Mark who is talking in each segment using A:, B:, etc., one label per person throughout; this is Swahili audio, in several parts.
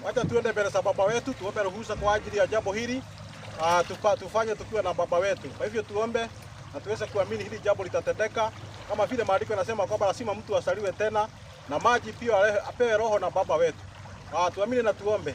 A: Wacha tuende mbele za baba wetu, tuombe ruhusa kwa ajili ya jambo hili. Tufanye tukiwa na baba wetu. Kwa hivyo tuombe na tuweze kuamini hili jambo litatendeka, kama vile maandiko yanasema kwamba lazima mtu asaliwe tena na maji pia apewe roho na baba wetu. Tuamini na tuombe.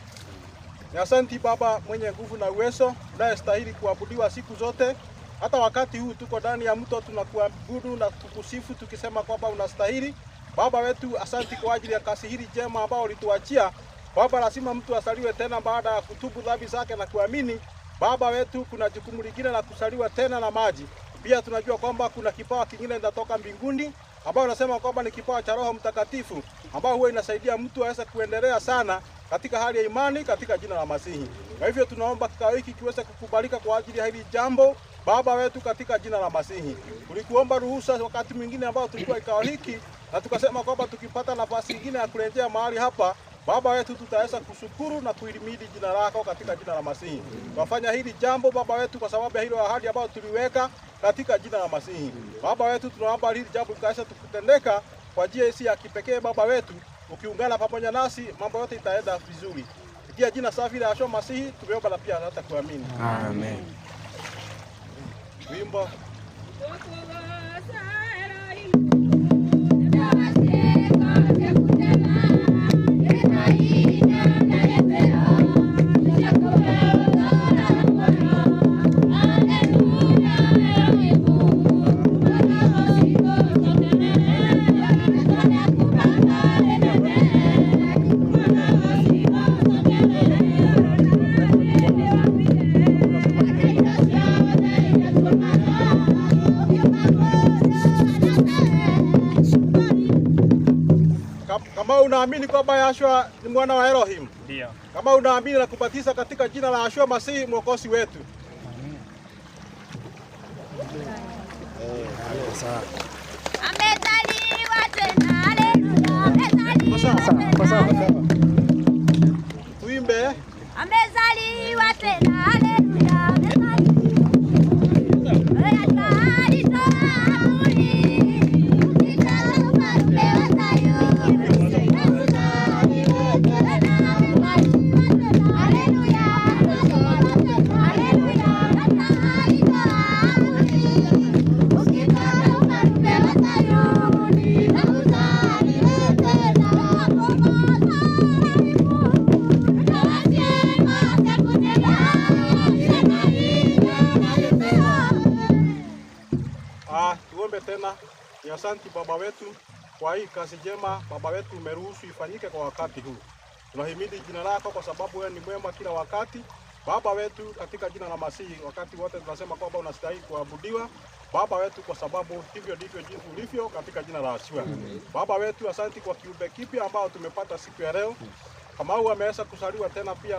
A: Ni asante Baba mwenye nguvu na uwezo, unayestahili kuabudiwa siku zote. Hata wakati huu tuko ndani ya mto tunakuabudu na kukusifu tukisema kwamba unastahili. Baba wetu, asante kwa ajili ya kazi hili jema ambao ulituachia. Baba, lazima mtu asaliwe tena baada ya kutubu dhambi zake na kuamini. Baba wetu, kuna jukumu lingine la kusaliwa tena na maji. Pia tunajua kwamba kuna kipawa kingine kinatoka mbinguni ambao unasema kwamba ni kipawa cha Roho Mtakatifu ambao huwa inasaidia mtu aweze kuendelea sana katika hali ya imani katika jina la Masihi. Kwa hivyo tunaomba kikao hiki kiweze kukubalika kwa ajili ya hili jambo Baba wetu katika jina la Masihi. Tulikuomba ruhusa wakati mwingine ambao tulikuwa kikao hiki na tukasema kwamba tukipata nafasi nyingine ya kurejea mahali hapa Baba wetu tutaweza kushukuru na kuhimidi jina lako katika jina la Masihi. Wafanya hili jambo Baba wetu kwa sababu ya hilo ahadi ambayo tuliweka katika jina la Masihi. Baba wetu tunaomba hili jambo litaweza kutendeka kwa njia hii ya kipekee Baba wetu. Ukiungana pamoja nasi mambo yote itaenda vizuri. Kupitia jina safi la Yeshua Masihi tumeomba na pia hata kuamini.
B: Amen.
A: Wimbo kama unaamini kwamba Yeshua ni mwana wa Elohim.
C: Ndio.
A: Kama unaamini na kubatiza katika jina la Yeshua Masihi mwokozi wetu.
D: Amezaliwa tena, haleluya. Amezaliwa tena.
A: Tuimbe.
D: Amezaliwa tena, haleluya.
A: Tuombe tena. Asante Baba wetu kwa hii kazi njema Baba wetu umeruhusu ifanyike kwa wakati huu. Tunahimidi jina lako kwa sababu wewe ni mwema kila wakati. Baba wetu katika jina la Masihi wakati wote tunasema kwamba unastahili kuabudiwa. Baba wetu kwa sababu hivyo ndivyo jinsi ulivyo katika jina la Yeshua. Baba wetu asante kwa kiumbe kipya ambao tumepata siku ya leo. Kama huyu ameweza kusaliwa tena pia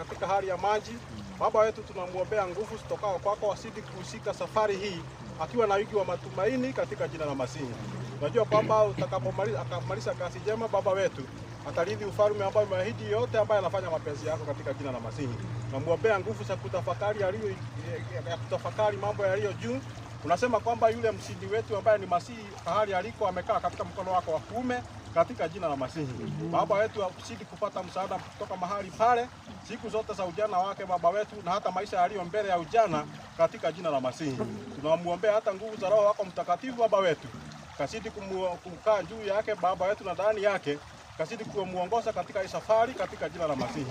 A: katika hali ya maji. Baba wetu tunamuombea nguvu zitokao kwako asidi kushika safari hii akiwa na wingi wa matumaini katika jina la Masihi. Tunajua kwamba utakapomaliza kazi njema Baba wetu atarithi ufalme ambao umeahidi yote ambaye anafanya mapenzi yako katika jina la Masihi. Tunamuombea nguvu za kutafakari mambo yaliyo juu. Unasema kwamba yule mshindi wetu ambaye ni Masihi hali aliko amekaa katika mkono wako wa kuume katika jina la Masihi. Baba wetu usidi kupata msaada kutoka mahali pale siku zote za ujana wake Baba wetu na hata maisha yaliyo mbele ya ujana katika jina la Masihi. Tunamuombea hata nguvu za Roho wako Mtakatifu Baba wetu. Kasidi kukaa juu yake Baba wetu na ndani yake. Kasidi kumuongoza katika hii safari katika jina la Masihi.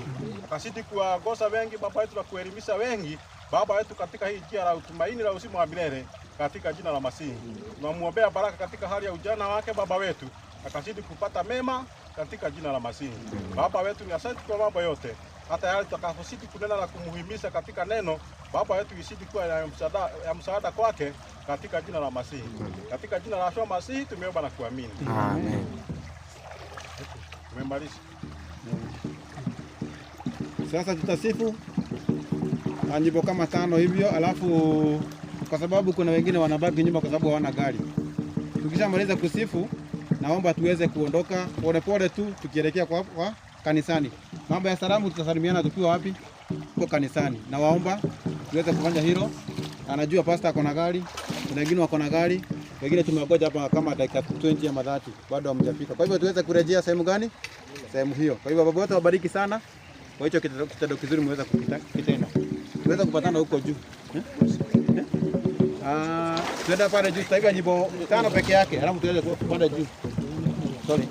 A: Kasidi kuwaongoza wengi Baba wetu na kuelimisha wengi Baba wetu katika hii njia la utumaini la uzima wa milele katika jina la Masihi. Tunamuombea baraka katika hali ya ujana wake Baba wetu. Akazidi kupata mema katika jina la Masihi. Baba wetu ni asante kwa mambo yote. Hata yale tutakapozidi kunena na kumuhimiza katika neno, Baba wetu isidi kuwa ya msaada kwake katika jina la Masihi. Katika jina la Yeshua Masihi tumeomba na kuamini.
B: Amen.
A: Tumemaliza.
E: Sasa tutasifu
B: nyimbo kama 5 hivyo, alafu kwa sababu kuna wengine wanabaki nyuma kwa sababu hawana gari. Tukishamaliza kusifu, naomba tuweze kuondoka polepole tu tukielekea kwa kanisani. Mambo ya salamu tutasalimiana tukiwa wapi? Kwa kanisani. Na waomba tuweze kufanya hilo. Anajua pastor ako na gari, kuna wengine wako na gari, wengine tumewagoja hapa kama dakika 20 ama 30 bado hamjafika. Kwa hivyo tuweze kurejea sehemu gani? Sehemu hiyo. Kwa hivyo baba wote wabariki sana. Kwa hicho kitendo kizuri mweza kukitenda. Tuweza kupatana huko juu. Tuenda pale juu, tutaiga nyimbo 5 peke yake, alafu tuweze kupanda juu. Sorry.